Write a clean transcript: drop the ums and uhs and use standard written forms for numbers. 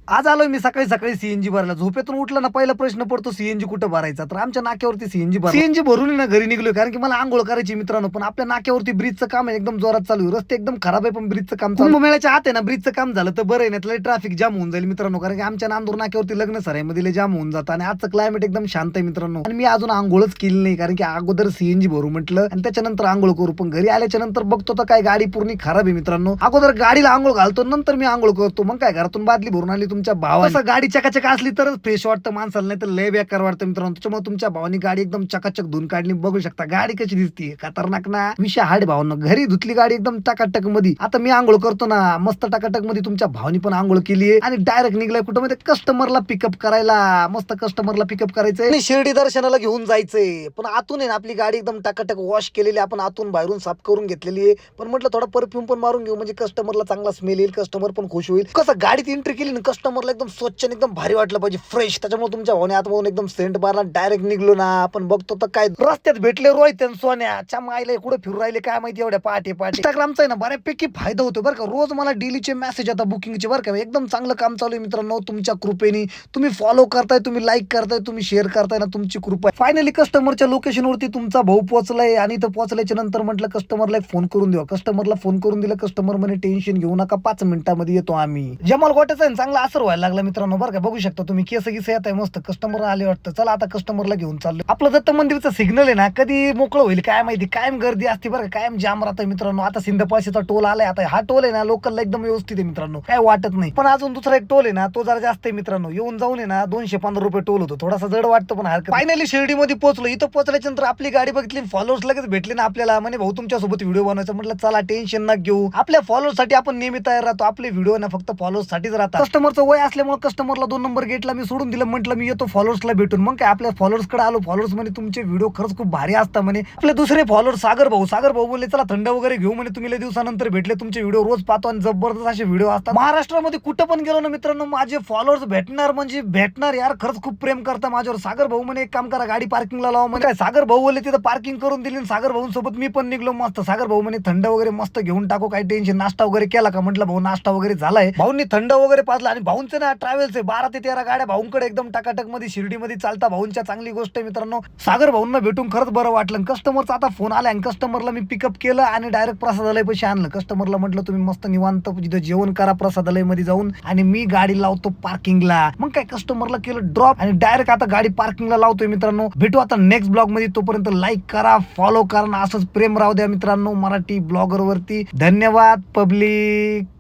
आज आलोय मी सकाळी सकाळी सीएनजी भरायला. झोपेतून उठला ना पहिला प्रश्न पडतो सीएनजी कुठं भरायचा. तर आमच्या नाक्यावरती सीएनजी भरून ना घरी निघलोय, कारण की मला आंघोळ करायची मित्रांनो. पण आपल्या नाक्यावरती ब्रिजचं काम आहे, एकदम जोरात चालू आहे. रस्ते एकदम खराब आहे, पण ब्रिजचं काम चालू. कुंभमेळ्याच्या आत आहे ना ब्रिजचं काम झालं तर बरं आहे, नाही ट्रॅफिक जाम होऊन जाईल मित्रांनो. कारण की आमच्या नांदूर नाक्यावरती लग्न सराईमध्ये जाम होऊन जातं आणि आजचं क्लायमेट एकदम शांत आहे मित्रांनो. आणि मी अजून आंघोळच केली नाही, कारण की अगोदर सीएनजी भरू म्हटलं आणि त्याच्यानंतर आंघोळ करू. पण घरी आल्याच्या नंतर बघतो तर काय गाडी पूर्ण खराब आहे मित्रांनो. अगोदर गाडीला आंघोळ घालतो, नंतर मी आंघोळ करतो. मग काय घरातून बादली भरून आली तुमच्या भावा. गाडी चकाचक असली तरच फ्रेश वाटतं माणसाला, नाही तर लय बेकार वाटतं मित्रांनो. त्याच्यामुळे तुमच्या भावानी गाडी एकदम चकाचक धुवून काढली, बघू शकता गाडी कशी दिसते, खतरनाक ना विषय. हाड भावांनो घरी धुतली गाडी एकदम टकाटक मध्ये. आता मी आंघोळ करतो ना मस्त टकाटक मध्ये, तुमच्या भावानी पण आंघोळ केली आणि डायरेक्ट निघलाय कुठं मध्ये कस्टमरला पिकअप करायला. मस्त कस्टमरला पिकअप करायचंय आणि शिर्डी दर्शनाला घेऊन जायचंय. पण आतून आहे ना आपली गाडी एकदम टकाटक वॉश केलेली, आपण आतून बाहेरून साफ करून घेतलेली आहे. पण म्हटलं थोडा परफ्यूम पण मारून घेऊ, म्हणजे कस्टमरला चांगला स्मेल येईल, कस्टमर पण खुश होईल. कसं गाडीत एंट्री केली ना कस्टमरला एकदम स्वच्छ एकदम भारी वाटलं पाहिजे, फ्रेश. त्याच्यामुळे तुमच्या भावाने आतमधून एकदम सेंट मारला, डायरेक्ट निघलो ना. आपण बघतो तर काय रस्त्यात भेटले रोहित आणि सोन्याच्या मायला कुठे फिरू राहिले काय माहिती एवढ्या पहाटे. इंस्टाग्रामचा आहे ना बऱ्यापैकी फायदा होतो बरं का. रोज मला डेलीचे मेसेज आता बुकिंगचे बरं का. एकदम चांगलं काम चालू आहे मित्रांनो तुमच्या कृपेने. तुम्ही फॉलो करताय, तुम्ही लाईक करताय, तुम्ही शेअर करताय ना, तुमची कृपा आहे. फायनली कस्टमरच्या लोकेशनवरती तुमचा भाऊ पोहोचलाय आणि इथं पोहोचल्याच्या नंतर म्हटलं कस्टमरला एक फोन करून देऊ. कस्टमरला फोन करून दिला. कस्टमर म्हणे टेन्शन घेऊ नका, 5 मिनिटांमध्ये येतो आम्ही. जमाल गोट्याचा चांगला असर व्हायला लागला मित्रांनो बरं का. बघू शकता तुम्ही केस गिस येत आहे मस्त. कस्टमर आले वाटतं. चला आता कस्टमरला घेऊन चाललो. आपलं दत्त मंदिरचं सिग्नल आहे ना कधी मोकळं होईल काय माहिती. कायम गर्दी असते बरं का, कायम जाम राहतं मित्रांनो. आता सिंधपाशीचा टोल आलाय. आता हा टोल आहे ना लोकलला एकदम व्यवस्थित आहे मित्रांनो, काय वाटत नाही. पण अजून दुसरा एक टोल आहे ना तो जरा जास्त आहे मित्रांनो. येऊन जाऊन आहे ना 215 रुपये टोल होतो. थोडासा जड वाटतं पण हरकत. फायनली शिर्डीमध्ये पोहोचलो. इथं पोहोचल्याच्या नंतर आपली गाडी बघितली, फॉलोअर्स लगेच भेटले ना आपल्याला. म्हणे भाऊ तुमच्यासोबत व्हिडिओ बनवायचा. म्हटलं चला टेन्शन ना घेऊ, आपल्या फॉलोअर्स साठी आपण नेहमी तयार राहतो. आपले व्हिडिओ ना फक्त फॉलोअर्स साठीच राहतात. कस्टमरचं वय असल्यामुळे कस्टमरला 2 नंबर गेटला मी सोडून दिलं. म्हटलं मी येतो फॉलोअर्सला भेटून. मग काय आपल्या फॉलोअर्स कडे आलो. फॉलोअर्स म्हणे तुमचे व्हिडिओ खरंच खूप भारी असतात म्हणे. आपले दुसरे फॉलोअर्स सागर भाऊ बोलले चला थंड वगैरे घेऊ म्हणे, तुम्ही लय दिवसानंतर भेटले, तुमचे व्हिडिओ रोज पाहतो आणि जबरदस्त असे व्हिडिओ असतात. महाराष्ट्रामध्ये कुठं पण गेलो ना मित्रांनो माझे फॉलोअर्स भेटणार म्हणजे भेटणार यार. खरंच खूप प्रेम करता माझ्यावर. सागर भाऊ म्हणे एक काम करा गाडी पार्किंगला लावा म्हणजे. काय सागर भाऊ बोलले तिथं पार्किंग करून दिली. सागर भाऊंसोबत मी पण निघलो मस्त. सागर भाऊ म्हणे थंड वगैरे मस्त घेऊन टाकू, काही टेन्शन. नाश्ता वगैरे केला का. म्हटलं भाऊ नाश्ता वगैरे झालाय. भाऊंनी थंड वगैरे पाजला आणि भाऊंचे ना ट्रॅव्हल्स आहे 12 ते 13 गाड्या भाऊंकडे एकदम टकाटक मध्ये शिर्डीमध्ये चालता. भाऊंच्या चांगली गोष्ट आहे मित्रांनो. सागर भाऊंना भेटून खरंच बरं वाटलं. कस्टमरचा आता फोन आला आणि कस्टमरला मी पिकअप केलं आणि डायरेक्ट प्रसादालय पैसे आणलं. कस्टमरला म्हटलं तुम्ही मस्त निवांत जिथं जेवण करा प्रसादालय मध्ये जाऊन आणि मी गाडी लावतो पार्किंगला. मग काय कस्टमरला केलं ड्रॉप आणि डायरेक्ट आता गाडी पार्किंगला लावतोय मित्रांनो. भेटू आता नेक्स्ट ब्लॉग मध्ये. तोपर्यंत लाईक करा, फॉलो करा, असंच प्रेम राहू द्या मित्रांनो मराठी ब्लॉगर वरती. धन्यवाद पब्लिक.